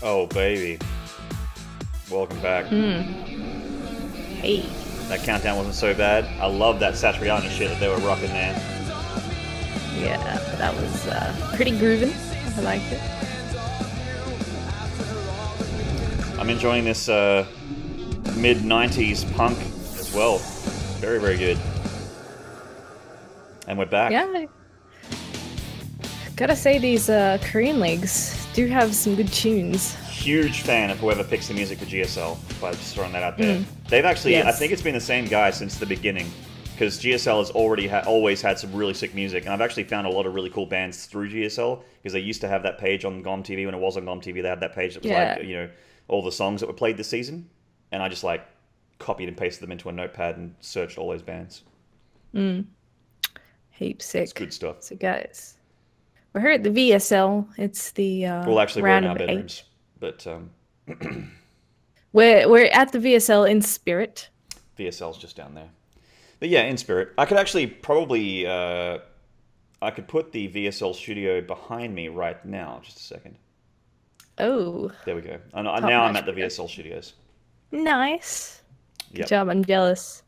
Oh, baby. Welcome back. Hey. That countdown wasn't so bad. I love that Satriani shit that they were rocking there. Yeah, that was pretty groovin'. I liked it. I'm enjoying this mid-90s punk as well. Very, very good. And we're back. Yeah. Gotta say, these Korean leagues do have some good tunes. Huge fan of whoever picks the music for GSL, by just throwing that out there. They've actually, Yes. I think it's been the same guy since the beginning, because GSL has already always had some really sick music, and I've actually found a lot of really cool bands through GSL, because they used to have that page on GOM TV. When it was on GOM TV, they had that page that was like, you know, all the songs that were played this season, and I just like copied and pasted them into a notepad and searched all those bands. Heap sick. It's good stuff. So guys, we're here at the VSL. It's the Well, actually, we're round in our of 8. bedrooms, but We're at the VSL in spirit. VSL's just down there. But yeah, in spirit. I could actually probably I could put the VSL studio behind me right now. Just a second. Oh, There we go. And now I'm at the VSL studios. nice. Good Yep. job. I'm jealous.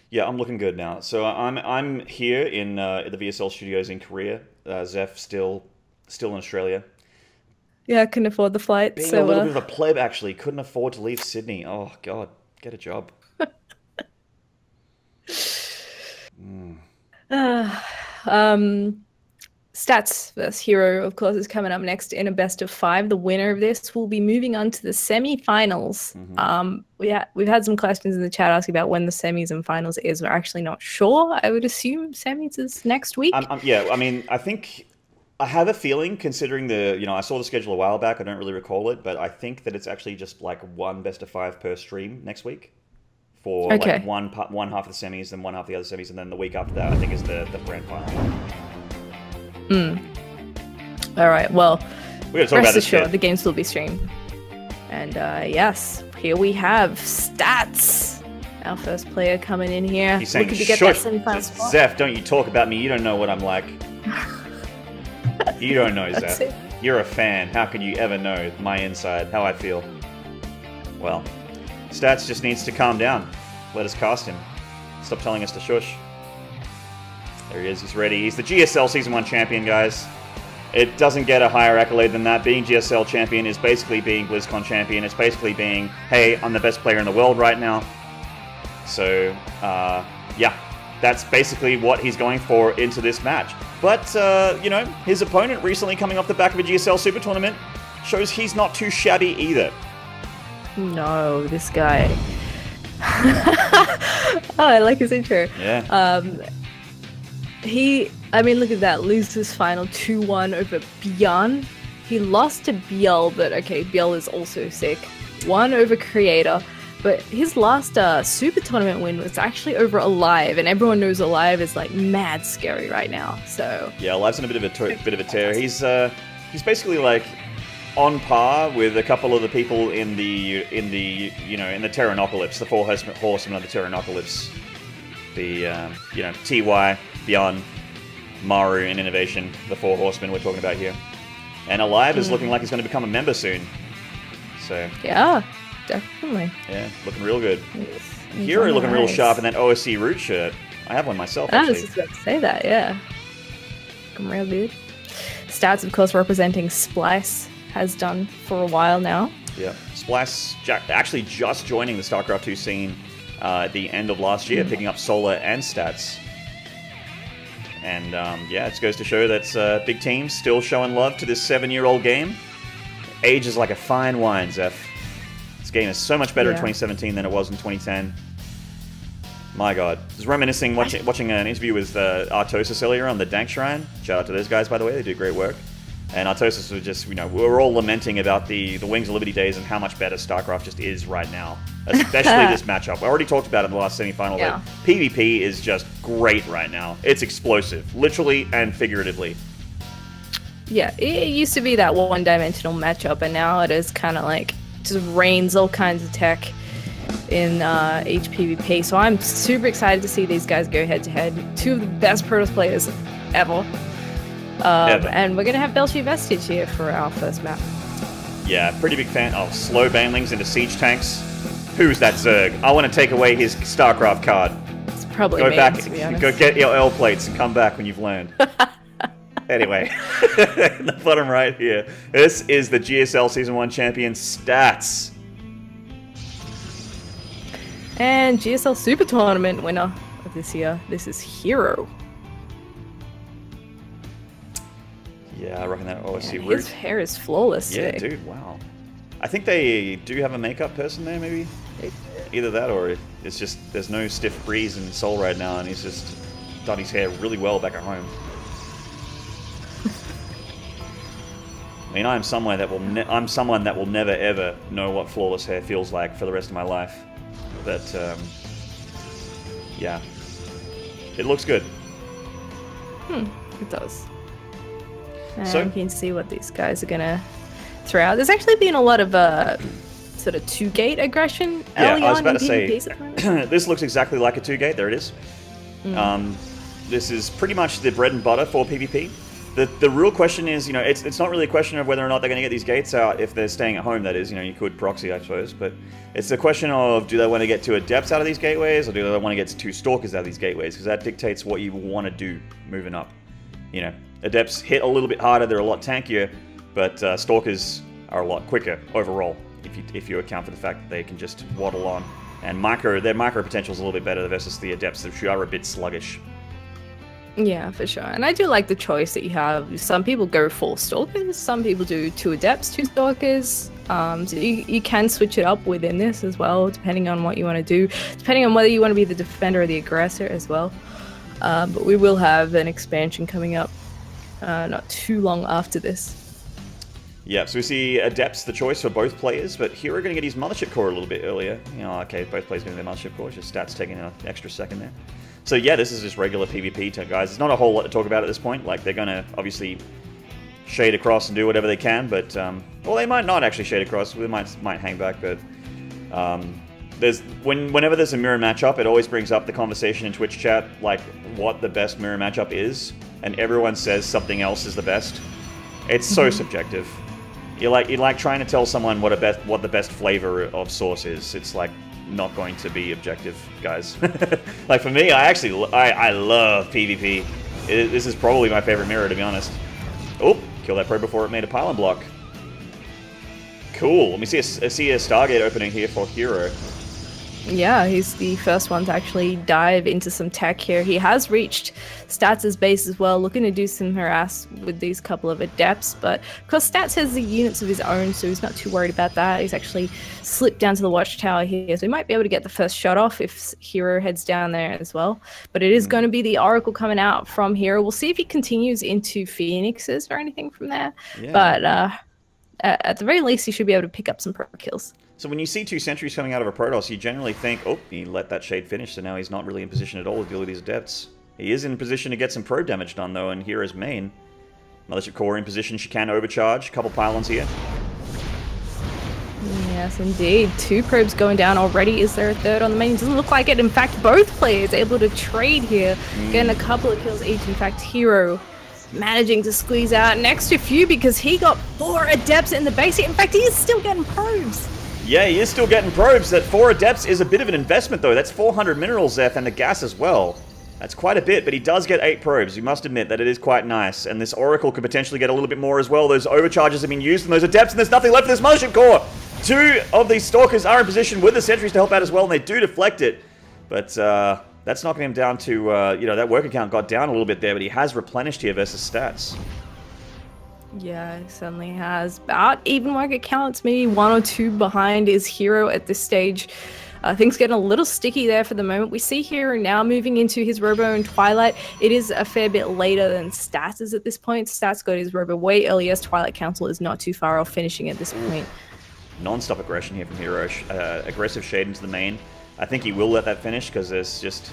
Yeah, I'm looking good now. So I'm here in the VSL studios in Korea. Zeph still in Australia. Yeah, I couldn't afford the flight, Being so a little bit of a pleb, actually. Couldn't afford to leave Sydney. Oh, God. Get a job. Stats vs herO, of course, is coming up next in a best of 5. The winner of this will be moving on to the semi-finals. We've had some questions in the chat asking about when the semis and finals is. We're actually not sure. I would assume semis is next week. Yeah, I mean, I think I have a feeling, considering the, I saw the schedule a while back. I don't really recall it, but I think that it's actually just like one best of 5 per stream next week for like one half of the semis, then one half of the other semis, and then the week after that, I think, is the grand final. All right, well, We gotta talk about rest this assured, shit. the games will be streamed. And yes, here we have Stats, our first player coming in here. He's saying, looking to get that "Shush, semi-final spot. Zeph, don't you talk about me. You don't know what I'm like. You don't know, That's Zeph. it. You're a fan. How can you ever know my inside, how I feel?" Well, Stats just needs to calm down. Let us cast him. Stop telling us to shush. There he is. He's ready. He's the GSL Season 1 champion, guys. It doesn't get a higher accolade than that. Being GSL champion is basically being BlizzCon champion. It's basically being, hey, I'm the best player in the world right now. So, yeah, that's basically what he's going for into this match. But, his opponent recently coming off the back of a GSL Super Tournament shows he's not too shabby either. No, this guy. Oh, I like his intro. Yeah. Look at that. Loses final 2-1 over Bjorn. He lost to Biel, but okay, Biel is also sick. 1 over Creator. But his last Super Tournament win was actually over Alive, and everyone knows Alive is like mad scary right now. So yeah, Alive's in a bit of a tear. He's basically like on par with a couple of the people in the Terranocalypse, the 4 horsemen of the Terranocalypse. The TY, Beyond, Maru, and Innovation, the 4 horsemen we're talking about here. And Alive is looking like he's going to become a member soon. So yeah, definitely. yeah, looking real good. He's herO on looking the real rise. sharp in that OSC root shirt. I have one myself, I was actually. just about to say that, yeah. Looking real good. Stats, of course, representing Splice, has done for a while now. Yeah, Splice actually just joining the StarCraft 2 scene at the end of last year, picking up Solar and Stats. And yeah, it goes to show that big teams still showing love to this 7-year-old game. Age is like a fine wine, Zeph. This game is so much better in 2017 than it was in 2010. My God. I was reminiscing, watching an interview with Artosis earlier on the Dank Shrine. Shout out to those guys, by the way. They do great work. And Artosis was just, we were all lamenting about the Wings of Liberty days and how much better StarCraft just is right now. Especially this matchup. I already talked about it in the last semi-final. Yeah. PvP is just great right now. It's explosive, literally and figuratively. Yeah, it used to be that one-dimensional matchup, and now it is kind of like just rains all kinds of tech in each PvP. So I'm super excited to see these guys go head-to-head. 2 of the best Protoss players ever. And we're going to have Belshi Vestige here for our first map. Yeah, pretty big fan of slow banelings into siege tanks. Who's that Zerg? I want to take away his StarCraft card. It's probably go me, back, to be honest. go get your L plates and come back when you've learned. Anyway, in the bottom right here, this is the GSL Season 1 champion stats. And GSL Super Tournament winner of this year, this is herO. Yeah, I reckon that OSC His hair is flawless Yeah, today. dude, wow. I think they do have a makeup person there, maybe? Either that or it's just there's no stiff breeze in Seoul right now, and he's just done his hair really well back at home. I mean, I'm someone that will never ever know what flawless hair feels like for the rest of my life. But yeah, it looks good. It does. And So- you can see what these guys are gonna throw out. There's actually been a lot of sort of two-gate aggression early I was on about in to PvP say, at the moment. this looks exactly like a 2-gate. There it is. This is pretty much the bread and butter for PvP. The real question is, you know, it's not really a question of whether or not they're going to get these gates out if they're staying at home, that is. You know, you could proxy, I suppose. But it's the question of, do they want to get 2 Adepts out of these gateways, or do they want to get 2 Stalkers out of these gateways? Because that dictates what you want to do moving up. You know, Adepts hit a little bit harder, they're a lot tankier, but Stalkers are a lot quicker overall, if you account for the fact that they can just waddle on. And their micro potential is a little bit better versus the Adepts, which are a bit sluggish. Yeah, for sure. And I do like the choice that you have. Some people go full Stalkers, some people do 2 Adepts, 2 Stalkers. So you can switch it up within this as well, depending on what you want to do, depending on whether you want to be the defender or the aggressor as well. But we will have an expansion coming up not too long after this. Yeah, so we see Adepts the choice for both players, but herO going to get his Mothership Core a little bit earlier. You know, okay, both players going to get their Mothership Core, just stats taking an extra second there. So yeah, this is just regular PvP, guys. There's not a whole lot to talk about at this point. Like, they're going to obviously shade across and do whatever they can, but well, they might not actually shade across. They might hang back, but whenever there's a mirror matchup, it always brings up the conversation in Twitch chat, like what the best mirror matchup is, and everyone says something else is the best. It's so subjective. You're like trying to tell someone what the best flavor of sauce is. It's like not going to be objective, guys. Like for me, I love PvP. This is probably my favorite mirror, to be honest. Oh, kill that probe before it made a pylon block. Cool. Let me see a Stargate opening here for herO. Yeah, he's the first one to actually dive into some tech here. He has reached Stats' base as well, looking to do some harass with these couple of Adepts, but of course Stats has the units of his own, so he's not too worried about that. He's actually slipped down to the watchtower here, so he might be able to get the first shot off if herO heads down there as well. But it is going to be the Oracle coming out from herO. We'll see if he continues into Phoenixes or anything from there, Yeah. but at the very least he should be able to pick up some pro kills. So when you see 2 sentries coming out of a Protoss, you generally think, oh, he let that shade finish, so now he's not really in position at all to deal with these Adepts. He is in position to get some probe damage done, though, and hero's main. Mothership Core in position, she can overcharge. Couple pylons here. Yes, indeed. 2 probes going down already. Is there a third on the main? Doesn't look like it. In fact, both players able to trade here, getting a couple of kills each. In fact, herO managing to squeeze out an extra few because he got 4 Adepts in the base. In fact, he is still getting probes. Yeah, he is still getting probes. That 4 Adepts is a bit of an investment, though. That's 400 minerals, Zeph, and the gas as well. That's quite a bit, but he does get 8 probes. You must admit that it is quite nice. And this Oracle could potentially get a little bit more as well. Those overcharges have been used and those Adepts, and there's nothing left for this Mothership Core. 2 of these Stalkers are in position with the sentries to help out as well, and they do deflect it. But that's knocking him down to, you know, that worker count got down a little bit there, but he has replenished here versus Stats. Yeah, he certainly has. About even market counts, maybe 1 or 2 behind is herO at this stage. Things getting a little sticky there for the moment. We see herO now moving into his Robo and Twilight. It is a fair bit later than Stats is at this point. Stats got his Robo way earlier. Twilight Council is not too far off finishing at this point. Non-stop aggression here from herO. Aggressive shade into the main. I think he will let that finish because there's just...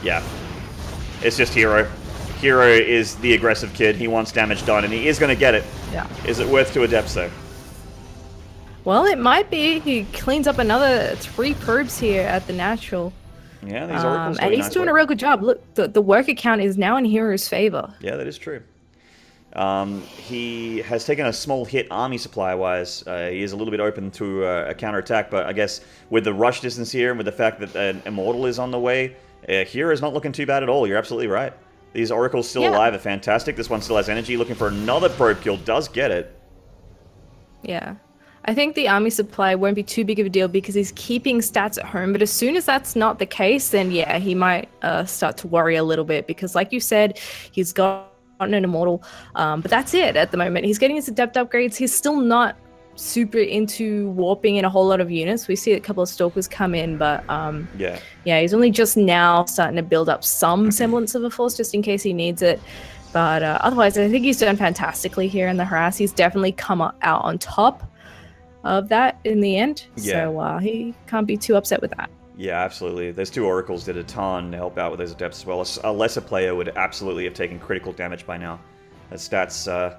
yeah. It's just herO. herO is the aggressive kid. He wants damage done, and he is going to get it. Yeah. Is it worth 2 Adepts, though? Well, it might be. He cleans up another 3 probes here at the natural. Yeah, these Oracles and he's doing a real good job. Look, the worker count is now in herO's favor. Yeah, that is true. He has taken a small hit army supply-wise. He is a little bit open to a counter-attack, but I guess with the rush distance here and with the fact that an Immortal is on the way, here is not looking too bad at all. You're absolutely right. These Oracles still alive are fantastic. This one still has energy, looking for another probe kill. Does get it. Yeah. I think the army supply won't be too big of a deal because he's keeping stats at home. But as soon as that's not the case, then yeah, he might start to worry a little bit because, like you said, he's got an Immortal. But that's it at the moment. He's getting his Adept upgrades. He's still not super into warping in a whole lot of units. We see a couple of Stalkers come in, but yeah, he's only just now starting to build up some semblance of a force just in case he needs it. But otherwise, I think he's done fantastically here in the harass. He's definitely come out on top of that in the end. Yeah. So he can't be too upset with that. Yeah, absolutely. Those two Oracles did a ton to help out with those Adepts as well. A lesser player would absolutely have taken critical damage by now. His stats,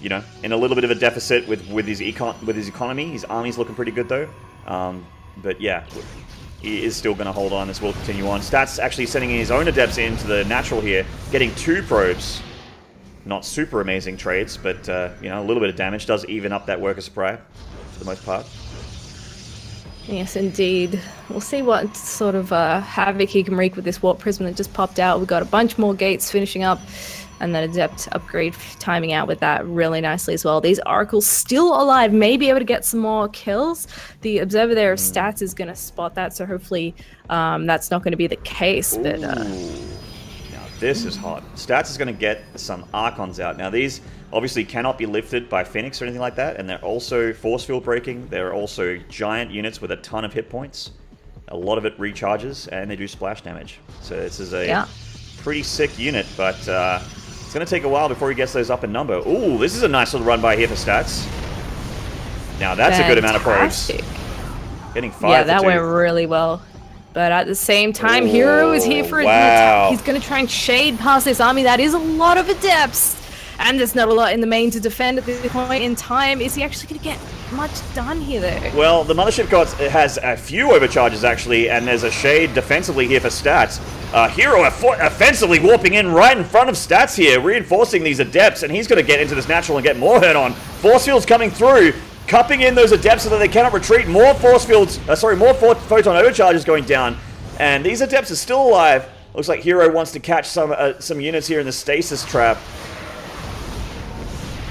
you know, in a little bit of a deficit with his economy. His army's looking pretty good though. But yeah, he is still going to hold on. This will continue on. Stats actually sending his own Adepts into the natural here, getting 2 probes. Not super amazing trades, but you know, a little bit of damage does even up that worker supply for the most part. Yes, indeed. We'll see what sort of havoc he can wreak with this Warp Prism that just popped out. We've got a bunch more gates finishing up, and then Adept upgrade timing out with that really nicely as well. These Oracles still alive, may be able to get some more kills. The Observer there of stats is going to spot that, so hopefully that's not going to be the case. But this is hot. Stats is going to get some Archons out. Now these obviously cannot be lifted by Phoenix or anything like that, and they're also force field breaking. They're also giant units with a ton of hit points. A lot of it recharges, and they do splash damage. So this is a pretty sick unit, but it's going to take a while before he gets those up in number. Ooh, this is a nice little run by here for Stats. Now that's a good amount of probes. Getting 5 yeah, that went really well. But at the same time, herO is here for an attack. He's going to try and shade past this army. That is a lot of Adepts. And there's not a lot in the main to defend at this point in time. Is he actually going to get much done here, though? Well, the Mothership God has a few overcharges, actually, and there's a shade defensively here for Stats. herO offensively warping in right in front of Stats here, reinforcing these Adepts, and he's going to get into this natural and get more hurt on. Force fields coming through, cupping in those Adepts so that they cannot retreat. More force fields, more photon overcharges going down, and these Adepts are still alive. Looks like herO wants to catch some units here in the stasis trap.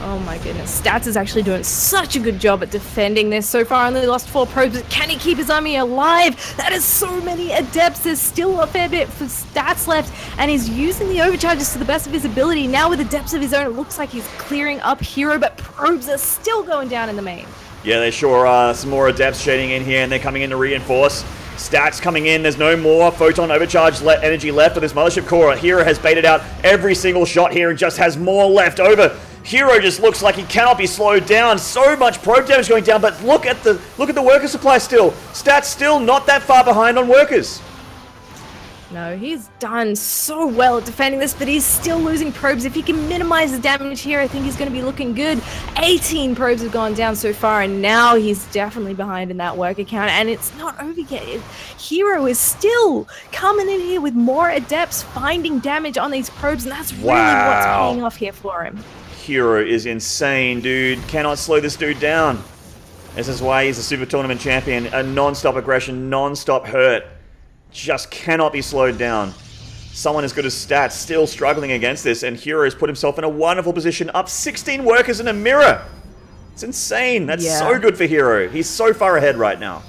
Oh my goodness, Stats is actually doing such a good job at defending this. So far only lost 4 probes, but can he keep his army alive? That is so many Adepts. There's still a fair bit for Stats left, and he's using the overcharges to the best of his ability. Now with the Adepts of his own, it looks like he's clearing up herO, but probes are still going down in the main. Yeah, they sure are. Some more Adepts shading in here, and they're coming in to reinforce. Stats coming in. There's no more photon overcharge energy left for this Mothership Core. herO has baited out every single shot here and just has more left over. herO just looks like he cannot be slowed down. So much probe damage going down, but look at the worker supply still. Stats still not that far behind on workers. No, he's done so well at defending this, but he's still losing probes. If he can minimize the damage here, I think he's going to be looking good. 18 probes have gone down so far, and now he's definitely behind in that worker count, and it's not over yet. herO is still coming in here with more Adepts finding damage on these probes, and that's really what's paying off here for him. herO is insane, dude. Cannot slow this dude down. This is why he's a Super Tournament champion. A non-stop aggression, non-stop hurt. Just cannot be slowed down. Someone as good as Stats still struggling against this, and herO has put himself in a wonderful position, up 16 workers in a mirror. It's insane. That's so good for herO. He's so far ahead right now.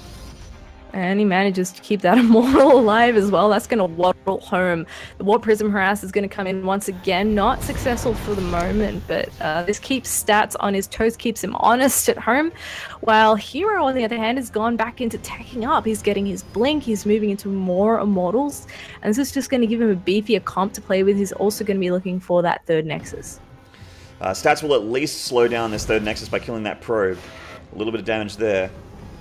And he manages to keep that Immortal alive as well. That's going to waddle home. The Warp Prism Harass is going to come in once again. Not successful for the moment, but this keeps Stats on his toes, keeps him honest at home. While herO, on the other hand, has gone back into tacking up. He's getting his Blink. He's moving into more Immortals. And this is just going to give him a beefier comp to play with. He's also going to be looking for that 3rd Nexus. Stats will at least slow down this 3rd Nexus by killing that probe. A little bit of damage there.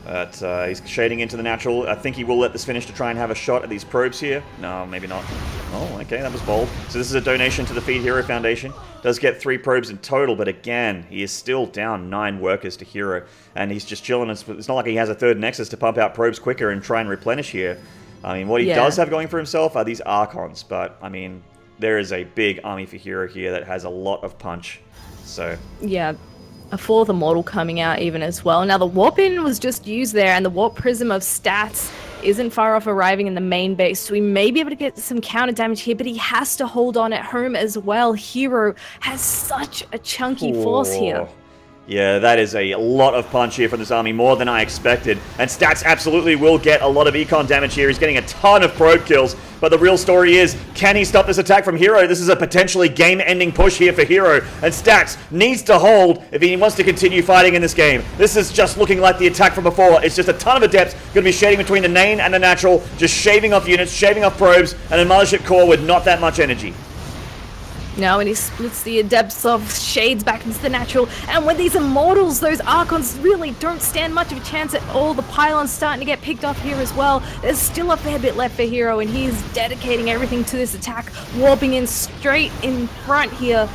But he's shading into the natural. I think he will let this finish to try and have a shot at these probes here. No, maybe not. Oh, okay, that was bold. So this is a donation to the Feed herO Foundation. Does get 3 probes in total, but again, he is still down 9 workers to herO. And he's just chilling. It's not like he has a 3rd Nexus to pump out probes quicker and try and replenish here. I mean, what he does have going for himself are these Archons. But, I mean, there is a big army for herO here that has a lot of punch. So yeah, a 4th Immortal coming out even as well. Now the Warp-In was just used there, and the Warp Prism of stats isn't far off arriving in the main base, so we may be able to get some counter damage here, but he has to hold on at home as well. herO has such a chunky force here. Yeah, that is a lot of punch here from this army, more than I expected. And Stats absolutely will get a lot of econ damage here. He's getting a ton of probe kills. But the real story is, can he stop this attack from herO? This is a potentially game-ending push here for herO. And Stats needs to hold if he wants to continue fighting in this game. This is just looking like the attack from before. It's just a ton of adepts going to be shading between the main and the natural, just shaving off units, shaving off probes, and a mothership core with not that much energy. Now when he splits the adepts of shades back into the natural, and with these immortals, those archons really don't stand much of a chance at all. The pylon's starting to get picked off here as well. There's still a fair bit left for herO, and he's dedicating everything to this attack, warping in straight in front here.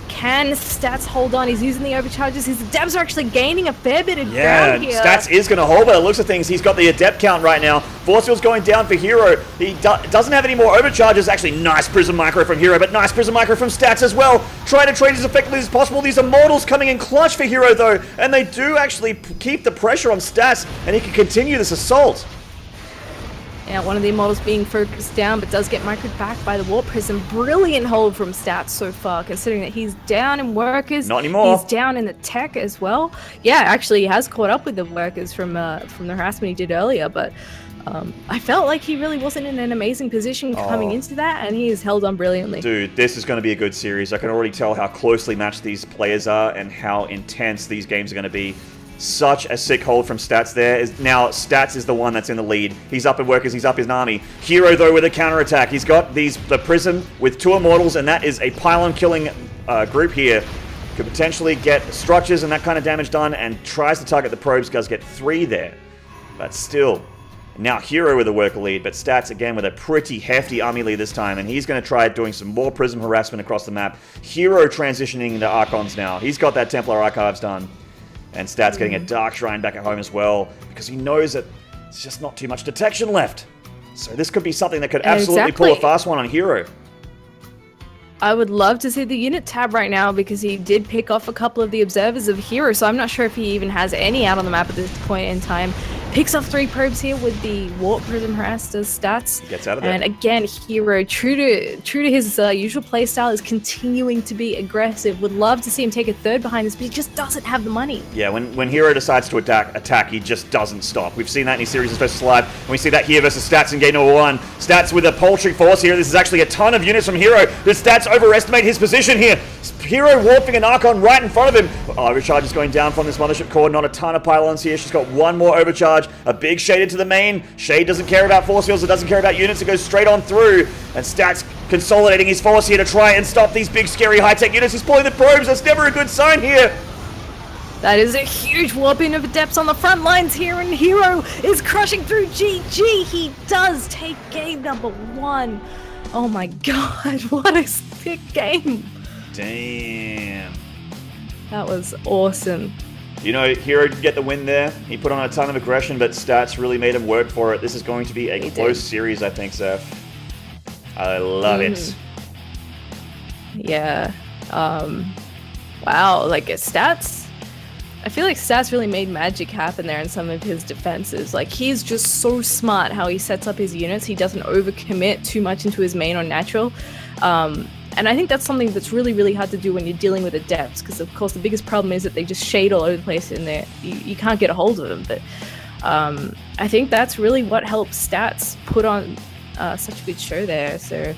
Can Stats hold on? He's using the overcharges. His adepts are actually gaining a fair bit of ground here. Stats is going to hold, but it looks of things, he's got the adept count right now. Force field's going down for herO. He doesn't have any more overcharges. Actually, nice Prism Micro from herO, but nice Prism Micro from Stats as well. Trying to trade as effectively as possible. These Immortals coming in clutch for herO, though, and they do actually keep the pressure on Stats, and he can continue this assault. Yeah, one of the Immortals being focused down, but does get microed back by the Warp Prism. Brilliant hold from Stats so far, considering that he's down in workers. Not anymore. He's down in the tech as well. Yeah, actually, he has caught up with the workers from the harassment he did earlier, but I felt like he really wasn't in an amazing position coming into that, and he has held on brilliantly. Dude, this is going to be a good series. I can already tell how closely matched these players are and how intense these games are going to be. Such a sick hold from Stats there. Now, Stats is the one that's in the lead. He's up in workers, he's up his army. herO, though, with a counterattack. He's got the Prism with 2 Immortals, and that is a pylon-killing group here. Could potentially get structures and that kind of damage done, and tries to target the probes, does get 3 there. But still, now herO with a worker lead, but Stats, again, with a pretty hefty army lead this time, and he's going to try doing some more Prism harassment across the map. herO transitioning into Archons now. He's got that Templar Archives done. And Stats getting a Dark Shrine back at home as well, because he knows that there's just not too much detection left. So this could be something that could absolutely pull a fast one on herO. I would love to see the unit tab right now, because he did pick off a couple of the observers of herO, so I'm not sure if he even has any out on the map at this point in time. Picks off 3 probes here with the Warp Prism harass, does Stats. He gets out of there. And again, herO, true to his usual playstyle, is continuing to be aggressive. Would love to see him take a 3rd behind this, but he just doesn't have the money. Yeah, when herO decides to attack, he just doesn't stop. We've seen that in his series versus Live, and we see that here versus Stats in game number 1. Stats with a paltry force here. This is actually a ton of units from herO. Does Stats overestimate his position here? herO warping an Archon right in front of him. Overcharge is going down from this Mothership Core. Not a ton of pylons here. She's got 1 more overcharge. A big shade into the main. Shade doesn't care about force fields. It doesn't care about units. It goes straight on through. And Stats consolidating his force here to try and stop these big, scary, high-tech units. He's pulling the probes. That's never a good sign here. That is a huge warping of adepts on the front lines here, and herO is crushing through GG. He does take game number 1. Oh my god, what a sick game. Damn. That was awesome. You know, herO did get the win there. He put on a ton of aggression, but Stats really made him work for it. This is going to be a close series, I think, Zeph. I love it. Yeah. Wow, like Stats... I feel like Stats really made magic happen there in some of his defenses. Like, he's just so smart how he sets up his units. He doesn't overcommit too much into his main or natural. And I think that's something that's really, really hard to do when you're dealing with adepts, because of course the biggest problem is that they just shade all over the place in there. You can't get a hold of them. But I think that's really what helps Stats put on such a good show there. So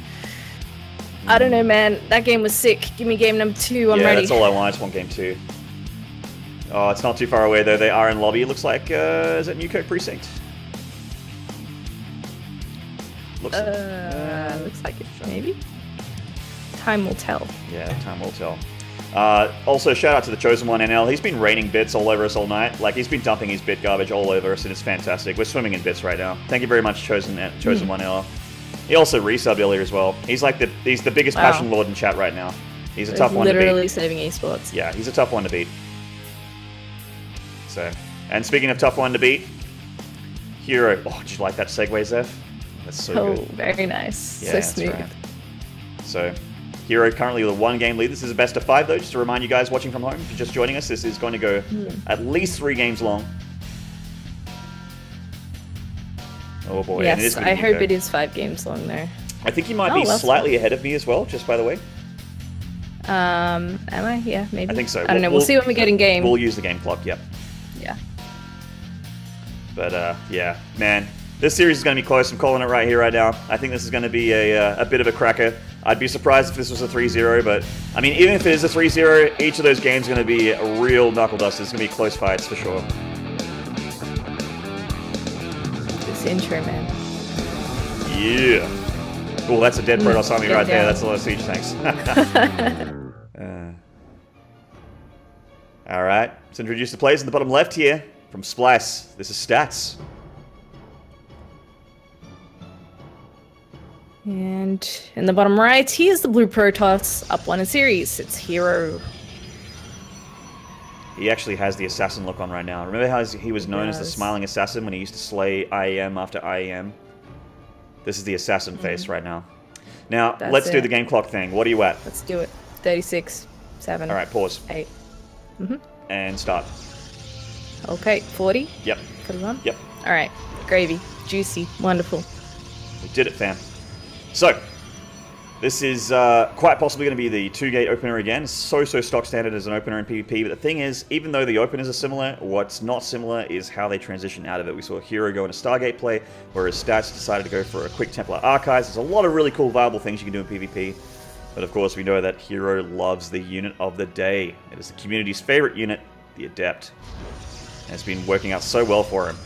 I don't know, man. That game was sick. Give me game number 2. I'm ready. Yeah, that's all I want. I just want game 2. Oh, it's not too far away, though. They are in lobby. It looks like, is it Newkirk Precinct? Looks like it, maybe? Time will tell. Yeah, time will tell. Also, shout out to the Chosen One NL. He's been raining bits all over us all night. Like, he's been dumping his bit garbage all over us, and it's fantastic. We're swimming in bits right now. Thank you very much, Chosen One NL. He also resubbed earlier as well. He's like he's the biggest passion lord in chat right now. He's a tough one to beat. Literally saving esports. Yeah, he's a tough one to beat. So, and speaking of tough one to beat, herO. Oh, did you like that segue, Zeph? That's so good. Very nice. Yeah, so smooth. right. So herO currently with a 1-game lead. This is a best of 5 though, just to remind you guys watching from home, if you're just joining us, this is going to go at least 3 games long. Oh boy. Yes, I hope it is 5 games long though. I think you might be slightly ahead of me as well, just by the way. Am I? Yeah, maybe. I think so. I don't know. We'll see when we get in game. We'll use the game clock, yep. Yeah. But yeah, man, this series is going to be close. I'm calling it right here, right now. I think this is going to be a bit of a cracker. I'd be surprised if this was a 3-0, but I mean, even if it is a 3-0, each of those games is going to be a real knuckle duster. It's going to be close fights for sure. This intro, man. Yeah. Oh, that's a dead Protoss army right there. That's a lot of siege tanks. Alright, let's introduce the players in the bottom left here. From Splice, this is Stats. And in the bottom right, he is the blue Protoss, up 1 in series. It's herO. He actually has the assassin look on right now. Remember how he was known as the smiling assassin when he used to slay IEM after IEM? This is the assassin face right now. Now, let's do the game clock thing. What are you at? Let's do it. 36, 7. Alright, pause. 8. And start. Okay, 40? Yep. 41? Yep. Alright, gravy. Juicy. Wonderful. We did it, fam. So, this is quite possibly going to be the 2-gate opener again. It's so stock standard as an opener in PvP, but the thing is, even though the openers are similar, what's not similar is how they transition out of it. We saw herO go into Stargate play, whereas Stats decided to go for a quick Templar Archives. There's a lot of really cool, viable things you can do in PvP, but of course we know that herO loves the unit of the day. It is the community's favorite unit, the Adept, and it's been working out so well for him.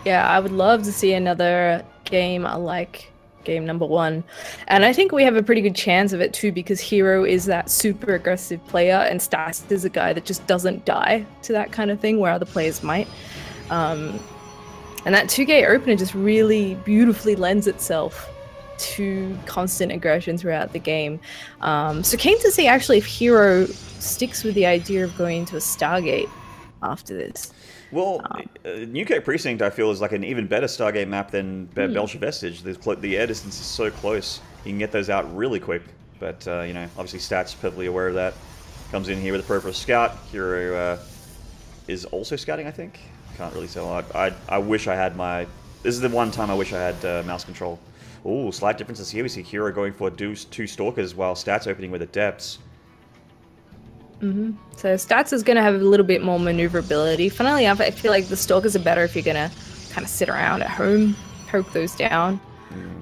Yeah, I would love to see another game like game number 1, and I think we have a pretty good chance of it too, because herO is that super aggressive player and Stats is a guy that just doesn't die to that kind of thing where other players might, and that 2-gate opener just really beautifully lends itself to constant aggression throughout the game. So keen to see actually if herO sticks with the idea of going into a Stargate after this. Well, Newgate Precinct, I feel, is like an even better Stargate map than Belcher Vestige. The air distance is so close. You can get those out really quick. But, you know, obviously Stats perfectly aware of that. Comes in here with a peripheral scout. herO is also scouting, I think. Can't really tell. I wish I had my... This is the one time I wish I had mouse control. Ooh, slight differences here. We see herO going for 2 Stalkers while Stats opening with Adepts. So Stats is going to have a little bit more maneuverability. Funnily enough, I feel like the Stalkers are better if you're going to kind of sit around at home, poke those down.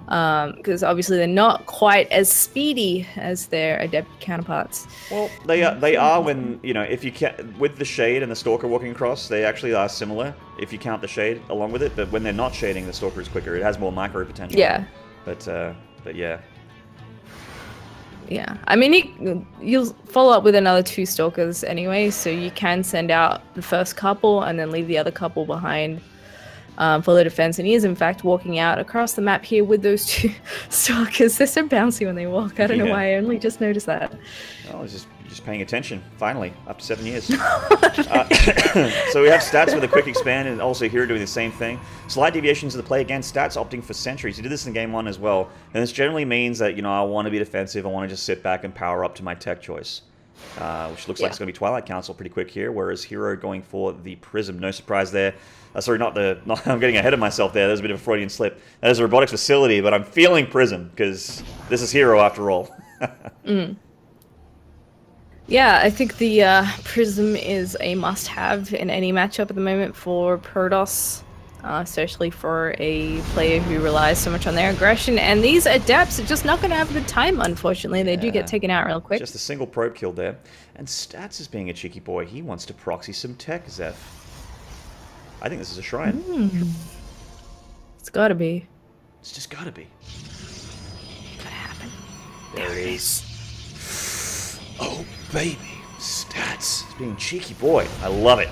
Because obviously they're not quite as speedy as their Adept counterparts. Well, they are when, you know, if you with the Shade and the Stalker walking across, they actually are similar if you count the Shade along with it, but when they're not shading, the Stalker is quicker. It has more micro potential. Yeah. But yeah. Yeah, I mean, you'll follow up with another 2 Stalkers anyway, so you can send out the first couple and then leave the other couple behind for the defense. And he is, in fact, walking out across the map here with those 2 Stalkers. They're so bouncy when they walk. I don't know why. I only just noticed that. Oh, I was just paying attention, finally, after 7 years. So we have Stats with a quick expand, and also herO doing the same thing. Slight deviations of the play again. Stats opting for sentries. He did this in game 1 as well. And this generally means that, you know, I want to be defensive. I want to just sit back and power up to my tech choice. Which looks like it's going to be Twilight Council pretty quick here, whereas herO going for the Prism. No surprise there. Sorry, I'm getting ahead of myself there. There's a bit of a Freudian slip. That is a robotics facility, but I'm feeling Prism, because this is herO after all. Yeah, I think the Prism is a must-have in any matchup at the moment for Protoss, especially for a player who relies so much on their aggression. And these Adepts are just not going to have a good time, unfortunately. They do get taken out real quick. Just a single probe kill there. And Stats is being a cheeky boy. He wants to proxy some tech, Zeph. I think this is a shrine. It's gotta be. It's just gotta be. Gotta happen. There it is. Oh, baby. Stats. He's being a cheeky boy. I love it.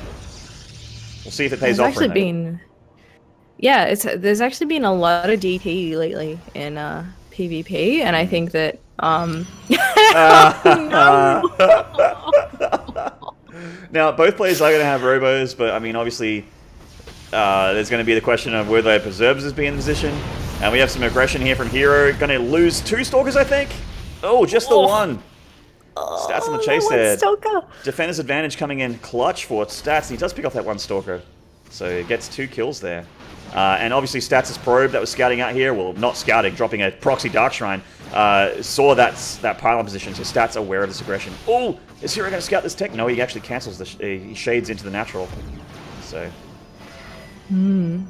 We'll see if it pays off for him. Yeah, there's actually been a lot of DP lately in PvP, and I think that Now, both players are going to have robos, but I mean, obviously, there's going to be the question of whether Preserves be in position. And we have some aggression here from herO. Gonna lose 2 Stalkers, I think. Oh, just the one. Stats on the chase there. Stalker. Defender's advantage coming in clutch for Stats. He does pick off that 1 Stalker. So he gets 2 kills there. And obviously Stats' probe that was scouting out here, well, not scouting, dropping a proxy Dark Shrine, saw that pylon position, so Stats aware of this aggression. Oh, is herO going to scout this tech? No, he actually cancels he shades into the natural. So. And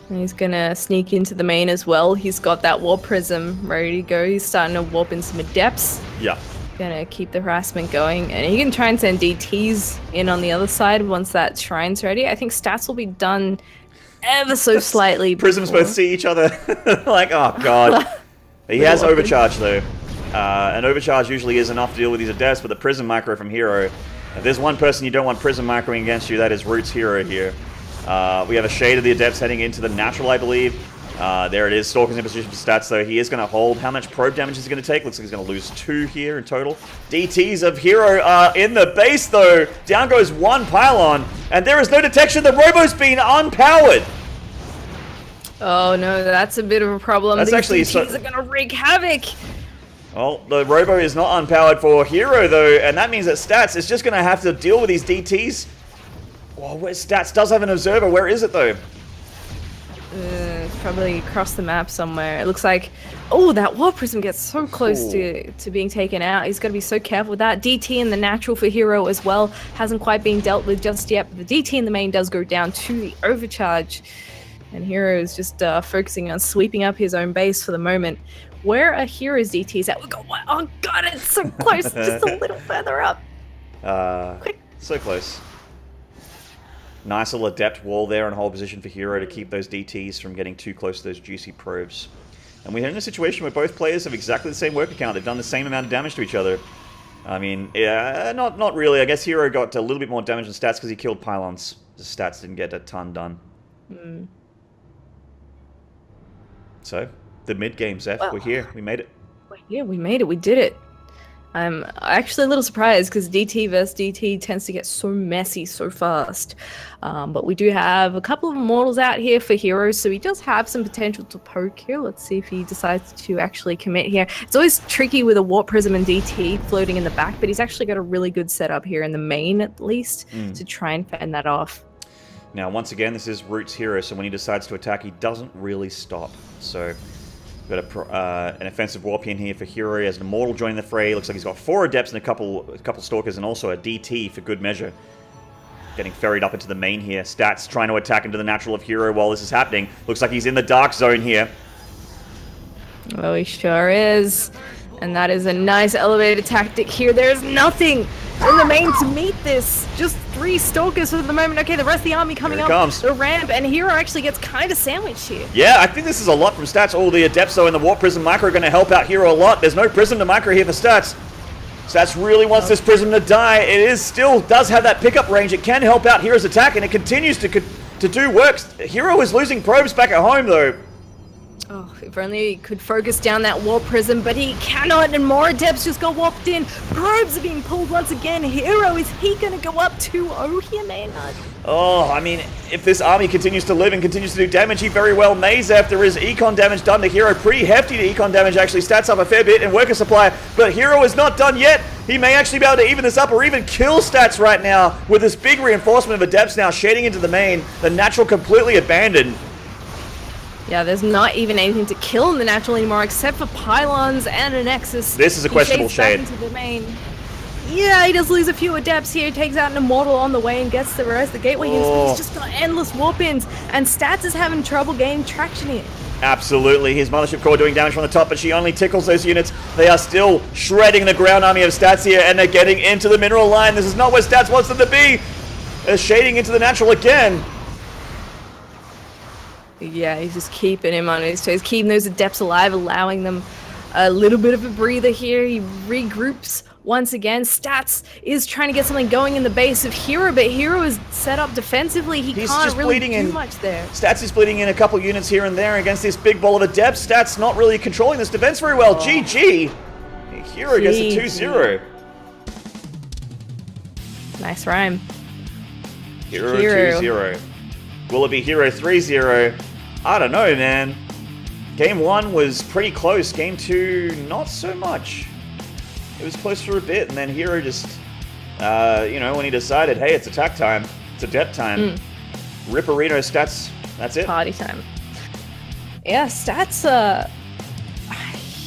he's going to sneak into the main as well. He's got that warp prism ready to go. He's starting to warp in some adepts. Yeah. Gonna keep the harassment going, and he can try and send DTs in on the other side once that shrine's ready. I think Stats will be done ever so slightly. Prisms both see each other. Like, oh god. He has overcharge though. And overcharge usually is enough to deal with these adepts, but the prism micro from herO. If there's one person you don't want prism microing against you, that is Ro8's herO here. We have a shade of the adepts heading into the natural, I believe. There it is, Stalker's in position for Stats though. He is going to hold. How much probe damage is he going to take? Looks like he's going to lose 2 here in total. DTs of herO are in the base though. Down goes 1 pylon, and there is no detection. The Robo's been unpowered. Oh no, that's a bit of a problem. That's These actually DTs are going to wreak havoc. Well, the Robo is not unpowered for herO though, and that means that Stats is just going to have to deal with these DTs. Well, where Stats does have an observer. Where is it though? It's probably across the map somewhere. It looks like, oh, that warp prism gets so close to being taken out. He's got to be so careful with that. DT in the natural for herO as well hasn't quite been dealt with just yet. But the DT in the main does go down to the overcharge. And herO is just focusing on sweeping up his own base for the moment. Where are herO's DTs at? We got one. Oh god, it's so close. Just a little further up. Quick. So close. Nice little adept wall there and hold position for herO to keep those DTs from getting too close to those juicy probes. And we're in a situation where both players have exactly the same work account. They've done the same amount of damage to each other. I mean, yeah, not really. I guess herO got a little bit more damage than Stats because he killed pylons. The Stats didn't get a ton done. So, the mid-game, Zeph. Well, we're here. We made it. Yeah, we made it. We did it. I'm actually a little surprised because DT versus DT tends to get so messy so fast. But we do have a couple of immortals out here for herO, so he does have some potential to poke here. Let's see if he decides to actually commit here. It's always tricky with a warp prism and DT floating in the back, but he's actually got a really good setup here in the main at least to try and fend that off. Now, once again, this is Ro8's herO, so when he decides to attack, he doesn't really stop. So, we've got an offensive warp in here for herO. He has an immortal joining the fray. Looks like he's got 4 adepts and a couple stalkers, and also a DT for good measure. Getting ferried up into the main here. Stats trying to attack into the natural of herO while this is happening. Looks like he's in the dark zone here. Oh, he sure is. And that is a nice elevated tactic here. There's nothing in the main to meet this. Just 3 stalkers for the moment. Okay, the rest of the army coming up the ramp, and herO actually gets kind of sandwiched here. Yeah, I think this is a lot from Stats. All the adepts, though, in the warp prism micro are going to help out herO a lot. There's no prism to micro here for Stats. Stats really wants this prism to die. It still does have that pickup range. It can help out herO's attack, and it continues to do work. herO is losing probes back at home, though. Oh, if only he could focus down that warp prism, but he cannot, and more adepts just got warped in. Probes are being pulled once again. herO, is he going to go up 2-0 here, man? Oh, I mean, if this army continues to live and continues to do damage, he very well may, Zeph. There is econ damage done to herO. Pretty hefty to econ damage, actually. Stats up a fair bit in worker supply, but herO is not done yet. He may actually be able to even this up or even kill Stats right now with this big reinforcement of adepts now shading into the main. The natural completely abandoned. Yeah, there's not even anything to kill in the natural anymore except for pylons and a nexus. This is a questionable shade. Into the main. Yeah, he does lose a few adepts here, takes out an immortal on the way and gets the rest of the gateway units, but he's just got endless warp-ins, and Stats is having trouble gaining traction here. Absolutely, his Mothership Core doing damage from the top, but she only tickles those units. They are still shredding the ground army of Stats here, and they're getting into the mineral line. This is not where Stats wants them to be. They're shading into the natural again. Yeah, he's just keeping him on his toes, keeping those adepts alive, allowing them a little bit of a breather here. He regroups once again. Stats is trying to get something going in the base of herO, but herO is set up defensively. He's can't really do much there. Stats is bleeding in a couple units here and there against this big ball of adepts. Stats not really controlling this defense very well. GG! herO gets a 2-0. Nice rhyme. herO 2-0. Will it be herO 3-0? I don't know, man. Game 1 was pretty close. Game 2, not so much. It was close for a bit, and then herO just, you know, when he decided, hey, it's attack time, it's adept time, Ripperino stats, that's it. Party time. Yeah, stats,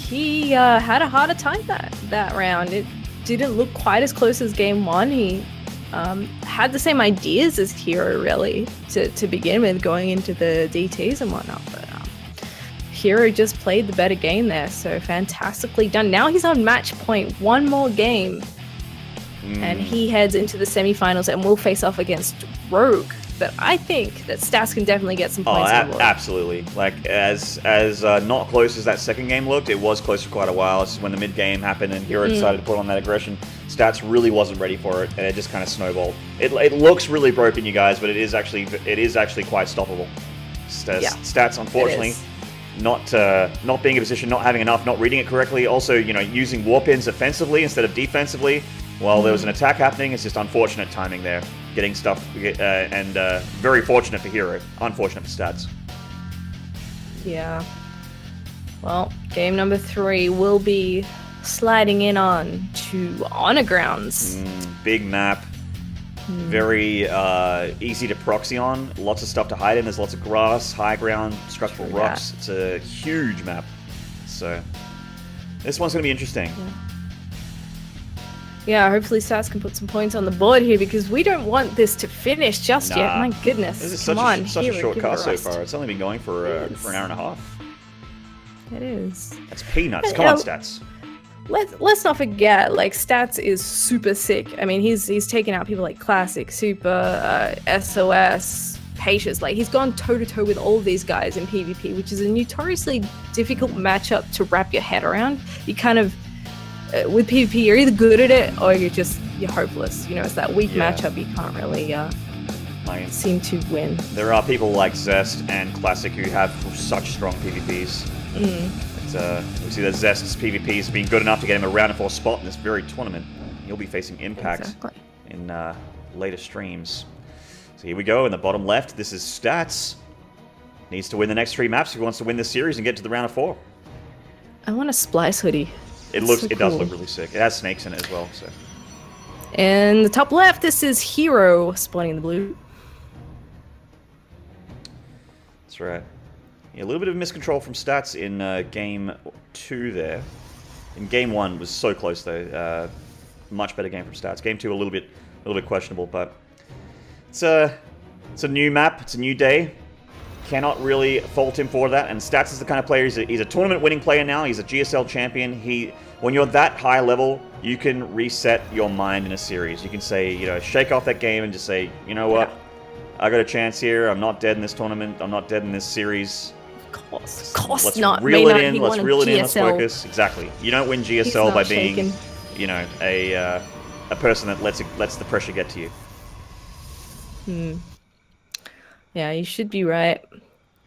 he had a harder time that round. It didn't look quite as close as game 1. He had the same ideas as herO, really, to begin with, going into the DTs and whatnot, but herO just played the better game there, so fantastically done. Now he's on match point, one more game, and he heads into the semifinals and will face off against Rogue. But I think that Stats can definitely get some points on the board. Absolutely. Like, as not close as that second game looked, it was close for quite a while. It's when the mid-game happened and herO decided to put on that aggression. Stats really wasn't ready for it, and it just kind of snowballed. It looks really broken, you guys, but it is actually quite stoppable. Stats, unfortunately, not being in position, not having enough, not reading it correctly. Also, you know, using warp-ins offensively instead of defensively. While there was an attack happening, it's just unfortunate timing there. Getting stuff, and very fortunate for herO, unfortunate for Stats. Yeah. Well, game number 3 will be sliding in on to Honor Grounds. Big map. Very easy to proxy on. Lots of stuff to hide in. There's lots of grass, high ground, structural rocks. It's a huge map. So this one's going to be interesting. Yeah, hopefully Stats can put some points on the board here, because we don't want this to finish just yet. My goodness. This is such a short cast so far. It's only been going for an hour and a half. It is. That's peanuts. Come on, Stats. Let's not forget, like, Stats is super sick. I mean, he's taken out people like Classic, Super, SOS, Patience. Like, he's gone toe-to-toe with all of these guys in PvP, which is a notoriously difficult matchup to wrap your head around. You kind of... with PvP, you're either good at it or you're hopeless. You know, it's that weak matchup you can't really seem to win. There are people like Zest and Classic who have such strong PvPs. We see that Zest's PvP has been good enough to get him a round of 4 spot in this very tournament. He'll be facing Impact in later streams. So here we go in the bottom left. This is Stats. Needs to win the next 3 maps if he wants to win this series and get to the round of 4. I want a Splice hoodie. It does look really sick. It has snakes in it as well. So. In the top left, this is herO spawning the blue. That's right. Yeah, a little bit of miscontrol from Stats in game 2 there. In game 1 was so close though. Much better game from Stats. Game 2 a little bit questionable, but it's a new map. It's a new day. Cannot really fault him for that. And Stats is the kind of player, he's a tournament-winning player now. He's a GSL champion. When you're that high level, you can reset your mind in a series. You can say, you know, shake off that game and just say, you know what, I got a chance here. I'm not dead in this tournament. I'm not dead in this series. Of course let's not. reel it in. Let's reel it in. Let's focus. Exactly. You don't win GSL by being, you know, a person that lets the pressure get to you. Yeah, you should be right.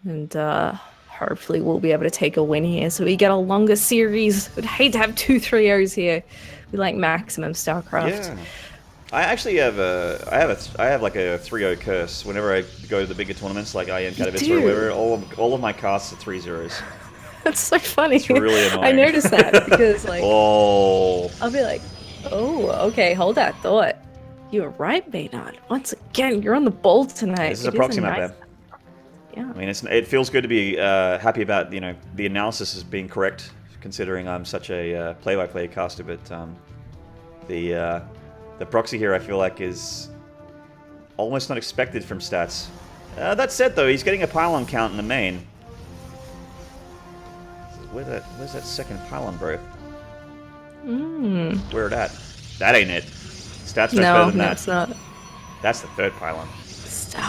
And hopefully we'll be able to take a win here so we get a longer series. I'd hate to have 2 3-0s here. We like maximum StarCraft. Yeah. I actually have I have like a 3-0 curse whenever I go to the bigger tournaments like IM Katowice or whatever. All of my casts are 3-0s. That's so funny. It's really annoying. I noticed that because like I'll be like, oh, okay, hold that thought. You were right, Maynard. Once again, you're on the ball tonight. This is a proxy map, man. Yeah. I mean, it feels good to be happy about, you know, the analysis is being correct, considering I'm such a play-by-play caster. But the proxy here, I feel like, is almost not expected from Stats. That said, though, he's getting a pylon count in the main. Where's that second pylon, bro? Where it at? That ain't it. Stats no, better than that. No, it's not. That's the third pylon.